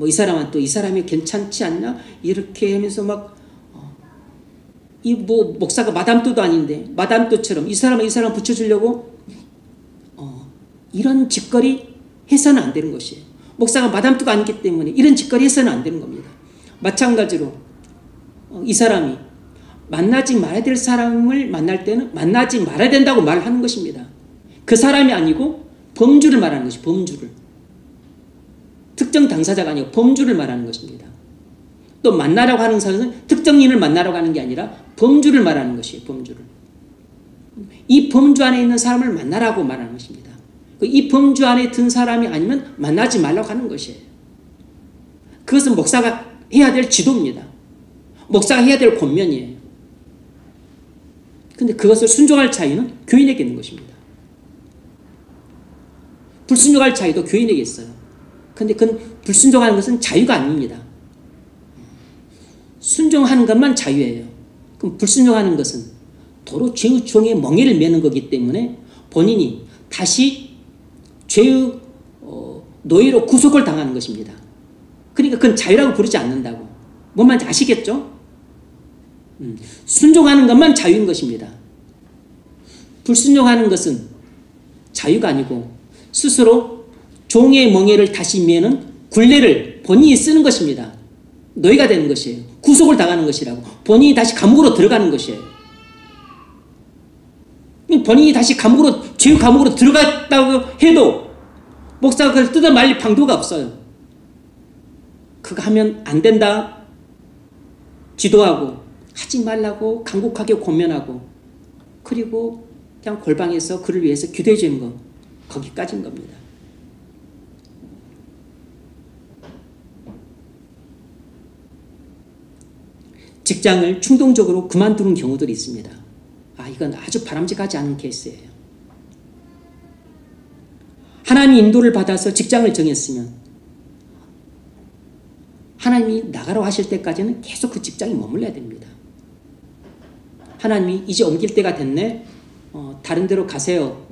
이 사람은 또 이 사람이 괜찮지 않냐 이렇게 하면서 목사가 마담또도 아닌데 마담또처럼 이 사람 붙여주려고 이런 짓거리 해서는 안 되는 것이에요. 목사가 마담또가 아니기 때문에 이런 짓거리 해서는 안 되는 겁니다. 마찬가지로 이 사람이 만나지 말아야 될 사람을 만날 때는 만나지 말아야 된다고 말하는 것입니다. 그 사람이 아니고 범주를 말하는 것이 범주를. 특정 당사자가 아니고 범주를 말하는 것입니다. 또 만나라고 하는 사람은 특정인을 만나라고 하는 게 아니라 범주를 말하는 것이에요. 범주를. 이 범주 안에 있는 사람을 만나라고 말하는 것입니다. 이 범주 안에 든 사람이 아니면 만나지 말라고 하는 것이에요. 그것은 목사가 해야 될 지도입니다. 목사가 해야 될 권면이에요. 근데 그것을 순종할 자유는 교인에게 있는 것입니다. 불순종할 자유도 교인에게 있어요. 근데 그건 불순종하는 것은 자유가 아닙니다. 순종하는 것만 자유예요. 그럼 불순종하는 것은 도로 죄의 종의 멍에를 매는 거기 때문에 본인이 다시 죄의 노예로 구속을 당하는 것입니다. 그러니까 그건 자유라고 부르지 않는다고. 뭔 말인지 아시겠죠? 순종하는 것만 자유인 것입니다. 불순종하는 것은 자유가 아니고 스스로 종의 멍에를 다시 매는 굴레를 본인이 쓰는 것입니다. 노예가 되는 것이에요. 구속을 당하는 것이라고. 본인이 다시 감옥으로 들어가는 것이에요. 본인이 다시 감옥으로, 죄의 감옥으로 들어갔다고 해도 목사가 그걸 뜯어 말릴 방도가 없어요. 그거 하면 안 된다 지도하고 하지 말라고 간곡하게 권면하고 그리고 그냥 골방에서 그를 위해서 기도해 주는 거 거기까지인 겁니다. 직장을 충동적으로 그만두는 경우들이 있습니다. 이건 아주 바람직하지 않은 케이스예요. 하나님의 인도를 받아서 직장을 정했으면 하나님이 나가라고 하실 때까지는 계속 그 직장에 머물러야 됩니다. 하나님이 이제 옮길 때가 됐네. 다른 데로 가세요.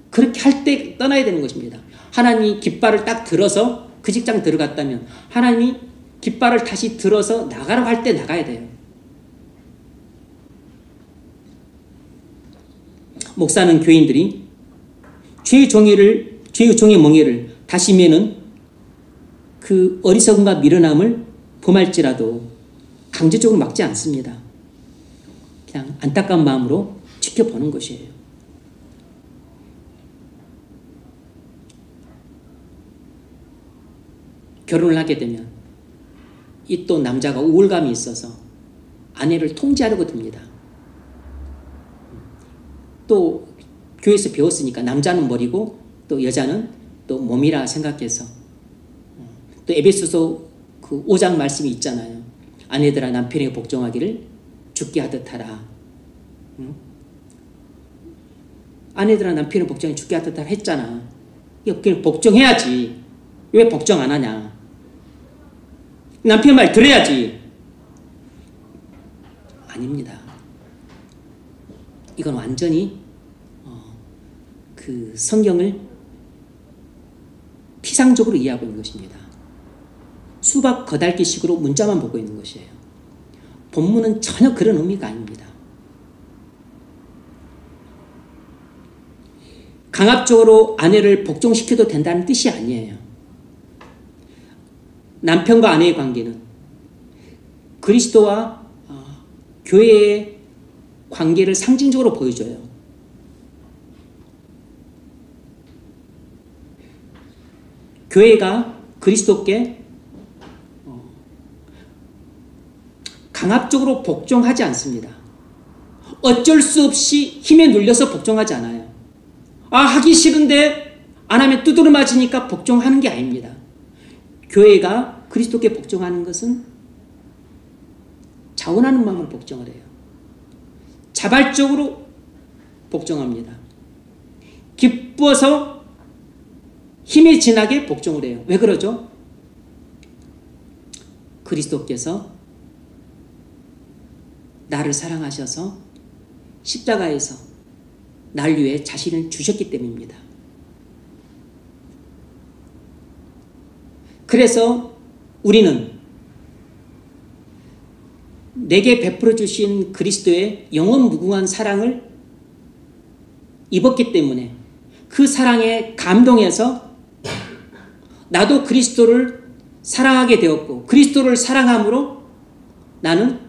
그렇게 할 때 떠나야 되는 것입니다. 하나님이 깃발을 딱 들어서 그 직장 들어갔다면 하나님이 깃발을 다시 들어서 나가라고 할 때 나가야 돼요. 목사는 교인들이 죄의 종의 멍에를 다시 매는 그 어리석음과 미련함을 범할지라도 강제적으로 막지 않습니다. 그냥 안타까운 마음으로 지켜보는 것이에요. 결혼을 하게 되면 이 또 남자가 우울감이 있어서 아내를 통제하려고 듭니다. 또 교회에서 배웠으니까 남자는 머리고 또 여자는 또 몸이라 생각해서 또 에베소서 그 5장 말씀이 있잖아요. 아내들아 남편에게 복종하기를 죽게 하듯 하라. 아내들아 남편의 복종이 죽게 하듯 하라 했잖아. 그냥 복종해야지. 왜 복종 안 하냐. 남편 말 들어야지. 아닙니다. 이건 완전히 그 성경을 피상적으로 이해하고 있는 것입니다. 수박 거달기식으로 문자만 보고 있는 것이에요. 본문은 전혀 그런 의미가 아닙니다. 강압적으로 아내를 복종시켜도 된다는 뜻이 아니에요. 남편과 아내의 관계는 그리스도와 교회의 관계를 상징적으로 보여줘요. 교회가 그리스도께 강압적으로 복종하지 않습니다. 어쩔 수 없이 힘에 눌려서 복종하지 않아요. 하기 싫은데 안 하면 두드러 맞으니까 복종하는 게 아닙니다. 교회가 그리스도께 복종하는 것은 자원하는 마음으로 복종을 해요. 자발적으로 복종합니다. 기뻐서 힘에 진하게 복종을 해요. 왜 그러죠? 그리스도께서 나를 사랑하셔서 십자가에서 날 위해 자신을 주셨기 때문입니다. 그래서 우리는 내게 베풀어 주신 그리스도의 영원 무궁한 사랑을 입었기 때문에 그 사랑에 감동해서 나도 그리스도를 사랑하게 되었고 그리스도를 사랑함으로 나는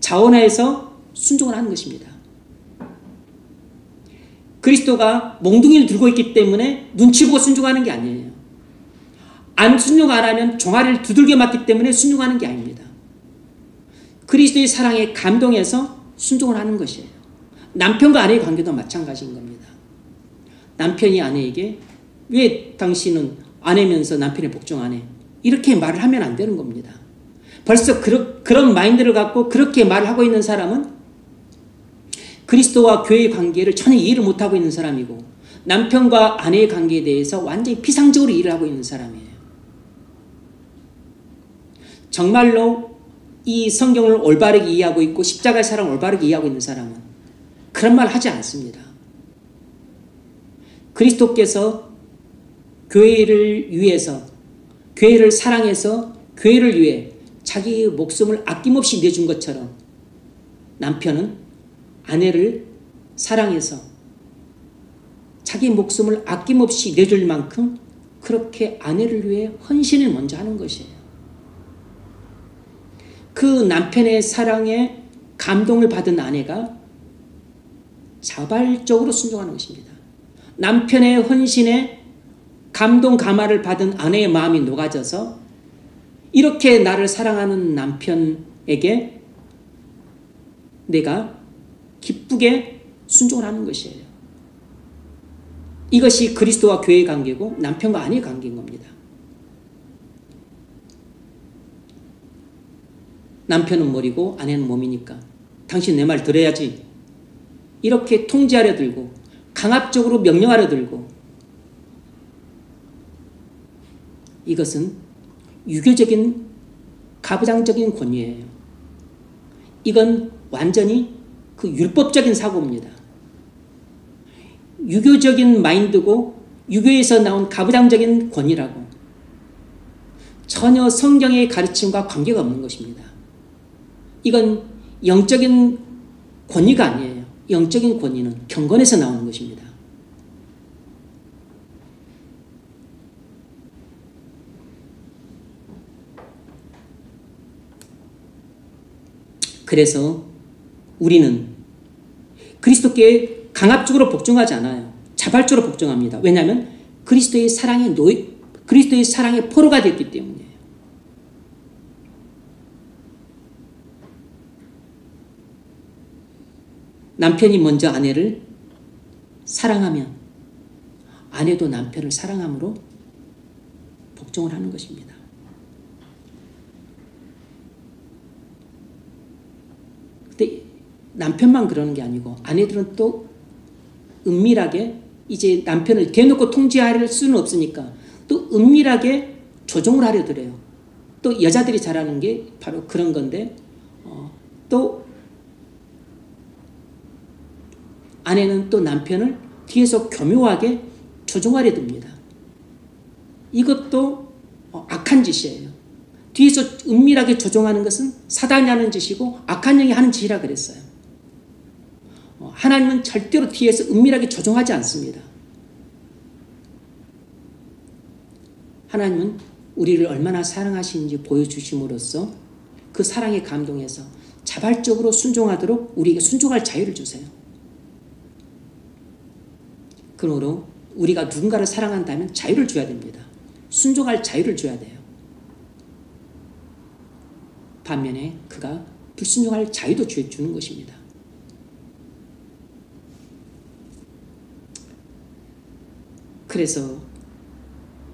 자원해서 순종을 하는 것입니다. 그리스도가 몽둥이를 들고 있기 때문에 눈치 보고 순종하는 게 아니에요. 안 순종 안 하면 종아리를 두들겨 맞기 때문에 순종하는 게 아닙니다. 그리스도의 사랑에 감동해서 순종을 하는 것이에요. 남편과 아내의 관계도 마찬가지인 겁니다. 남편이 아내에게 왜 당신은 아내면서 남편에 복종 안 해? 이렇게 말을 하면 안 되는 겁니다. 벌써 그런 마인드를 갖고 그렇게 말을 하고 있는 사람은 그리스도와 교회의 관계를 전혀 이해를 못하고 있는 사람이고 남편과 아내의 관계에 대해서 완전히 피상적으로 일을 하고 있는 사람이에요. 정말로 이 성경을 올바르게 이해하고 있고 십자가의 사랑을 올바르게 이해하고 있는 사람은 그런 말 하지 않습니다. 그리스도께서 교회를 위해서, 교회를 사랑해서 교회를 위해 자기의 목숨을 아낌없이 내준 것처럼 남편은 아내를 사랑해서 자기 목숨을 아낌없이 내줄 만큼 그렇게 아내를 위해 헌신을 먼저 하는 것이에요. 그 남편의 사랑에 감동을 받은 아내가 자발적으로 순종하는 것입니다. 남편의 헌신에 감동 감화를 받은 아내의 마음이 녹아져서 이렇게 나를 사랑하는 남편에게 내가 기쁘게 순종을 하는 것이에요. 이것이 그리스도와 교회의 관계고 남편과 아내의 관계인 겁니다. 남편은 머리고 아내는 몸이니까 당신 내 말 들어야지. 이렇게 통제하려 들고 강압적으로 명령하려 들고 이것은 유교적인 가부장적인 권위예요. 이건 완전히 그 율법적인 사고입니다. 유교적인 마인드고 유교에서 나온 가부장적인 권위라고 전혀 성경의 가르침과 관계가 없는 것입니다. 이건 영적인 권위가 아니에요. 영적인 권위는 경건에서 나오는 것입니다. 그래서 우리는 그리스도께 강압적으로 복종하지 않아요. 자발적으로 복종합니다. 왜냐하면 그리스도의 사랑의 포로가 됐기 때문이에요. 남편이 먼저 아내를 사랑하면 아내도 남편을 사랑함으로 복종을 하는 것입니다. 근데 남편만 그러는 게 아니고 아내들은 또 은밀하게 이제 남편을 대놓고 통제할 수는 없으니까 또 은밀하게 조종을 하려 들어요. 또 여자들이 잘하는 게 바로 그런 건데 또 아내는 또 남편을 뒤에서 교묘하게 조종하려 듭니다. 이것도 악한 짓이에요. 뒤에서 은밀하게 조종하는 것은 사단이 하는 짓이고 악한 영이 하는 짓이라 그랬어요. 하나님은 절대로 뒤에서 은밀하게 조종하지 않습니다. 하나님은 우리를 얼마나 사랑하시는지 보여주심으로써 그 사랑에 감동해서 자발적으로 순종하도록 우리에게 순종할 자유를 주세요. 그러므로 우리가 누군가를 사랑한다면 자유를 줘야 됩니다. 순종할 자유를 줘야 돼요. 반면에 그가 불순종할 자유도 주는 것입니다. 그래서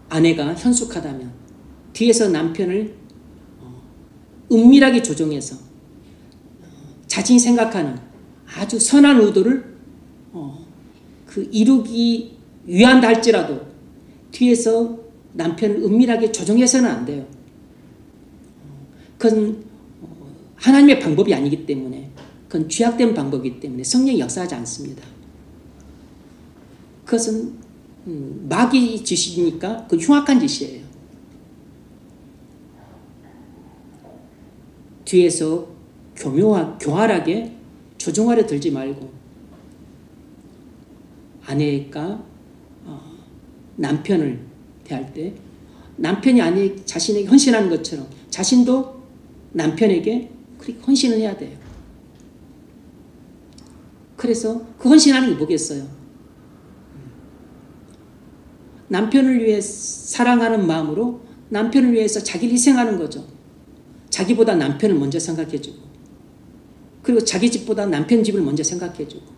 아내가 현숙하다면 뒤에서 남편을 은밀하게 조종해서 자신이 생각하는 아주 선한 의도를 이루기 위한다 할지라도 뒤에서 남편을 은밀하게 조종해서는 안 돼요. 그건 하나님의 방법이 아니기 때문에 그건 죄악된 방법이기 때문에 성령이 역사하지 않습니다. 그것은 마귀 짓이니까 그 흉악한 짓이에요. 뒤에서 교활하게 조종하려 들지 말고 아내가 남편을 대할 때 남편이 아내 자신에게 헌신하는 것처럼 자신도 남편에게 그렇게 헌신을 해야 돼요. 그래서 그 헌신하는 게 뭐겠어요? 남편을 위해 사랑하는 마음으로 남편을 위해서 자기를 희생하는 거죠. 자기보다 남편을 먼저 생각해주고 그리고 자기 집보다 남편 집을 먼저 생각해주고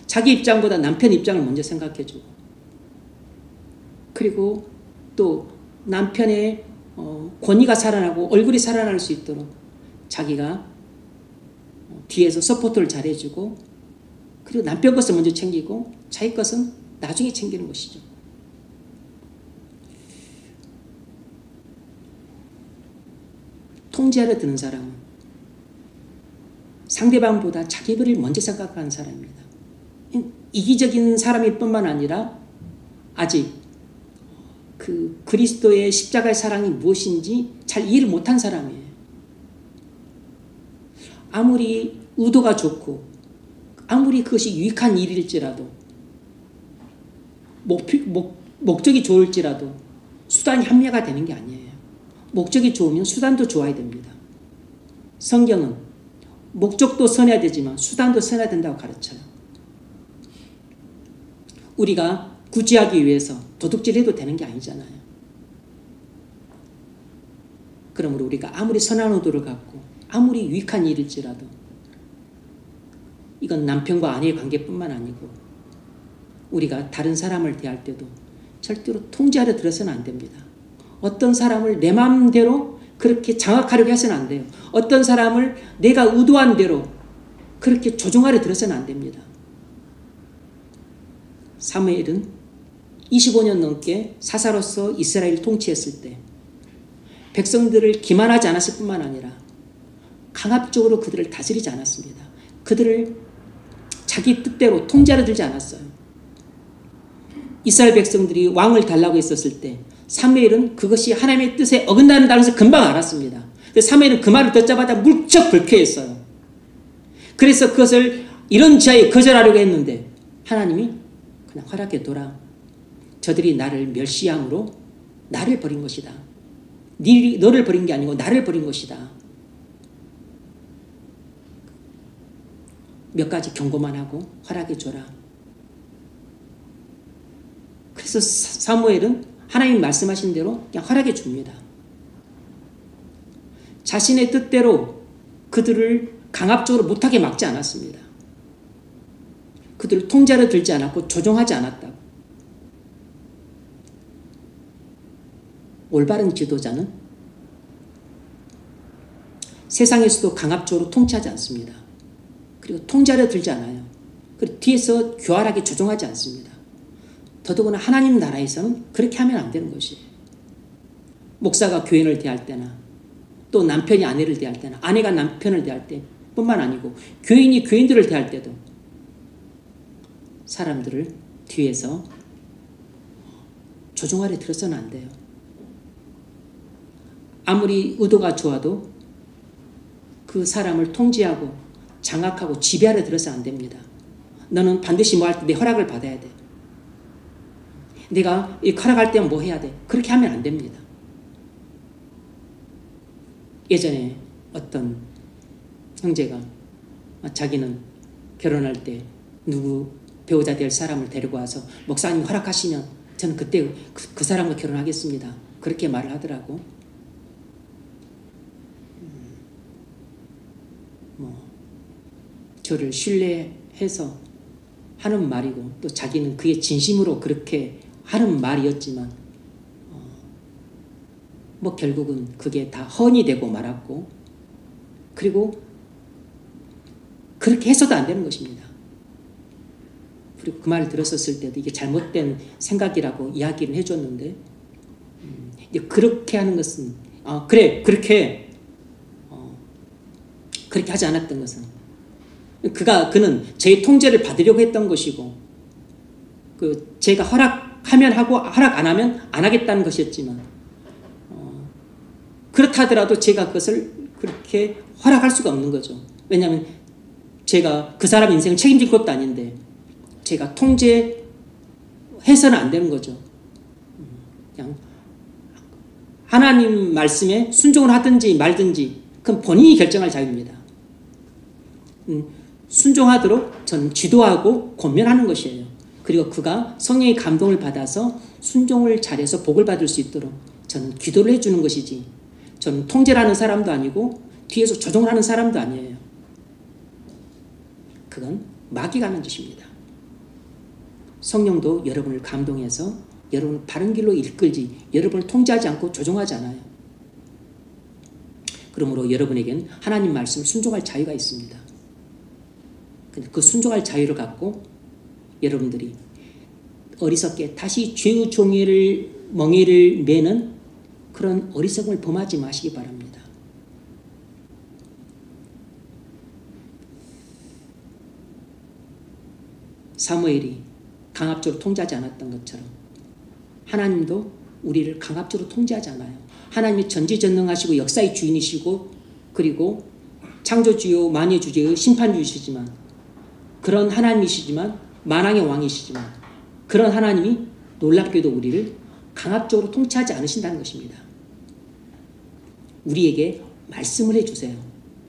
자기 입장보다 남편 입장을 먼저 생각해주고 그리고 또 남편의 권위가 살아나고 얼굴이 살아날 수 있도록 자기가 뒤에서 서포트를 잘해주고, 그리고 남편 것을 먼저 챙기고 자기 것은 나중에 챙기는 것이죠. 통제하려 드는 사람은 상대방보다 자기 벌을 먼저 생각하는 사람입니다. 이기적인 사람일 뿐만 아니라 아직 그 그리스도의 십자가의 사랑이 무엇인지 잘 이해를 못한 사람이에요. 아무리 의도가 좋고 아무리 그것이 유익한 일일지라도 목적이 좋을지라도 수단이 합리화가 되는 게 아니에요. 목적이 좋으면 수단도 좋아야 됩니다. 성경은 목적도 선해야 되지만 수단도 선해야 된다고 가르쳐요. 우리가 구제하기 위해서 도둑질해도 되는 게 아니잖아요. 그러므로 우리가 아무리 선한 의도를 갖고 아무리 유익한 일일지라도 이건 남편과 아내의 관계뿐만 아니고 우리가 다른 사람을 대할 때도 절대로 통제하려 들어서는 안 됩니다. 어떤 사람을 내 마음대로 그렇게 장악하려고 해서는 안 돼요. 어떤 사람을 내가 의도한 대로 그렇게 조종하려 들어서는 안 됩니다. 사무엘은 25년 넘게 사사로서 이스라엘을 통치했을 때 백성들을 기만하지 않았을 뿐만 아니라 강압적으로 그들을 다스리지 않았습니다. 그들을 자기 뜻대로 통제하려 들지 않았어요. 이스라엘 백성들이 왕을 달라고 했었을 때 사무엘은 그것이 하나님의 뜻에 어긋난다는 것을 금방 알았습니다. 사무엘은 그 말을 듣자마자 물쩍 불쾌했어요. 그래서 그것을 이런 지하에 거절하려고 했는데 하나님이 그냥 허락해둬라. 저들이 나를 멸시함으로 나를 버린 것이다. 너를 버린 게 아니고 나를 버린 것이다. 몇 가지 경고만 하고 허락해줘라. 그래서 사무엘은 하나님 말씀하신 대로 그냥 허락해 줍니다. 자신의 뜻대로 그들을 강압적으로 못하게 막지 않았습니다. 그들을 통제하려 들지 않았고 조종하지 않았다. 올바른 지도자는 세상에서도 강압적으로 통치하지 않습니다. 그리고 통제하려 들지 않아요. 그리고 뒤에서 교활하게 조종하지 않습니다. 더더구나 하나님 나라에서는 그렇게 하면 안 되는 것이에요. 목사가 교인을 대할 때나 또 남편이 아내를 대할 때나 아내가 남편을 대할 때 뿐만 아니고 교인이 교인들을 대할 때도 사람들을 뒤에서 조종하려 들어서는 안 돼요. 아무리 의도가 좋아도 그 사람을 통제하고 장악하고 지배하려 들어서 안 됩니다. 너는 반드시 뭐 할 때 내 허락을 받아야 돼. 내가 이 허락할 때는 뭐 해야 돼. 그렇게 하면 안 됩니다. 예전에 어떤 형제가 자기는 결혼할 때 누구 배우자 될 사람을 데리고 와서 목사님 허락하시면 저는 그때 그 사람과 결혼하겠습니다. 그렇게 말을 하더라고. 저를 신뢰해서 하는 말이고 또 자기는 그게 진심으로 그렇게 하는 말이었지만 결국은 그게 다 헌이 되고 말았고 그리고 그렇게 해서도 안 되는 것입니다. 그리고 그 말을 들었었을 때도 이게 잘못된 생각이라고 이야기를 해줬는데 그렇게 하는 것은 그래 그렇게 하지 않았던 것은 그는 제 통제를 받으려고 했던 것이고 제가 허락하면 하고 허락 안 하면 안 하겠다는 것이었지만 그렇다 하더라도 제가 그것을 그렇게 허락할 수가 없는 거죠. 왜냐하면 제가 그 사람 인생을 책임질 것도 아닌데 제가 통제해서는 안 되는 거죠. 그냥 하나님 말씀에 순종을 하든지 말든지 그건 본인이 결정할 자유입니다. 순종하도록 저는 지도하고 권면하는 것이에요. 그리고 그가 성령의 감동을 받아서 순종을 잘해서 복을 받을 수 있도록 저는 기도를 해주는 것이지 저는 통제를 하는 사람도 아니고 뒤에서 조종을 하는 사람도 아니에요. 그건 마귀가 하는 짓입니다. 성령도 여러분을 감동해서 여러분을 바른 길로 이끌지 여러분을 통제하지 않고 조종하지 않아요. 그러므로 여러분에게는 하나님 말씀을 순종할 자유가 있습니다. 근데 그 순종할 자유를 갖고 여러분들이 어리석게 다시 죄의 멍에를 매는 그런 어리석음을 범하지 마시기 바랍니다. 사무엘이 강압적으로 통제하지 않았던 것처럼 하나님도 우리를 강압적으로 통제하지 않아요. 하나님이 전지전능하시고 역사의 주인이시고 그리고 창조주요 만유주제의 심판주이시지만 그런 하나님이시지만 만왕의 왕이시지만 그런 하나님이 놀랍게도 우리를 강압적으로 통치하지 않으신다는 것입니다. 우리에게 말씀을 해주세요.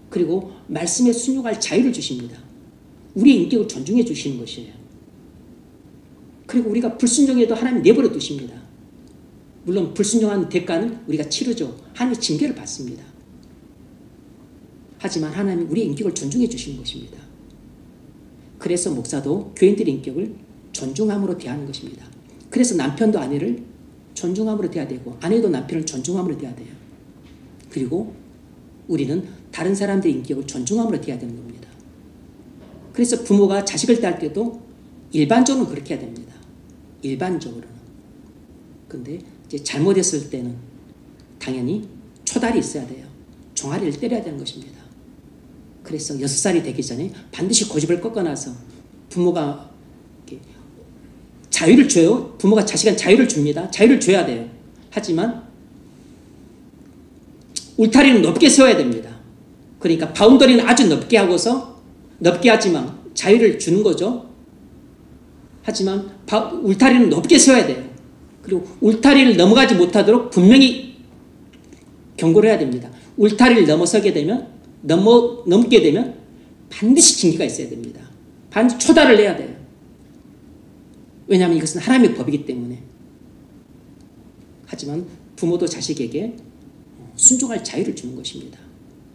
그리고 말씀에 순종할 자유를 주십니다. 우리의 인격을 존중해 주시는 것이에요. 그리고 우리가 불순종해도 하나님 내버려 두십니다. 물론 불순종하는 대가는 우리가 치르죠. 하나님의 징계를 받습니다. 하지만 하나님은 우리의 인격을 존중해 주시는 것입니다. 그래서 목사도 교인들의 인격을 존중함으로 대하는 것입니다. 그래서 남편도 아내를 존중함으로 대해야 되고 아내도 남편을 존중함으로 대해야 돼요. 그리고 우리는 다른 사람들의 인격을 존중함으로 대해야 되는 겁니다. 그래서 부모가 자식을 대할 때도 일반적으로는 그렇게 해야 됩니다. 일반적으로는. 근데 이제 잘못했을 때는 당연히 초달이 있어야 돼요. 종아리를 때려야 되는 것입니다. 그래서 6살이 되기 전에 반드시 고집을 꺾어놔서 부모가 자유를 줘요. 부모가 자식한테 자유를 줍니다. 자유를 줘야 돼요. 하지만 울타리는 높게 세워야 됩니다. 그러니까 바운더리는 아주 높게 하고서 높게 하지만 자유를 주는 거죠. 하지만 울타리는 높게 세워야 돼요. 그리고 울타리를 넘어가지 못하도록 분명히 경고를 해야 됩니다. 울타리를 넘게 되면 반드시 징계가 있어야 됩니다. 반드시 초달을 해야 돼요. 왜냐하면 이것은 하나님의 법이기 때문에. 하지만 부모도 자식에게 순종할 자유를 주는 것입니다.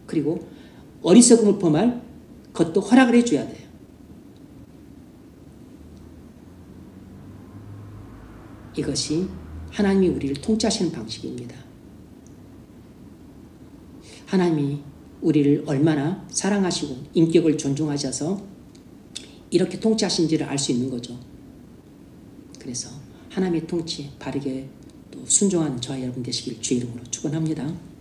그리고 어리석음을 범할 것도 허락을 해줘야 돼요. 이것이 하나님이 우리를 통치하시는 방식입니다. 하나님이 우리를 얼마나 사랑하시고 인격을 존중하셔서 이렇게 통치하신지를 알 수 있는 거죠. 그래서 하나님의 통치에 바르게 또 순종하는 저와 여러분 되시길 주의 이름으로 축원합니다.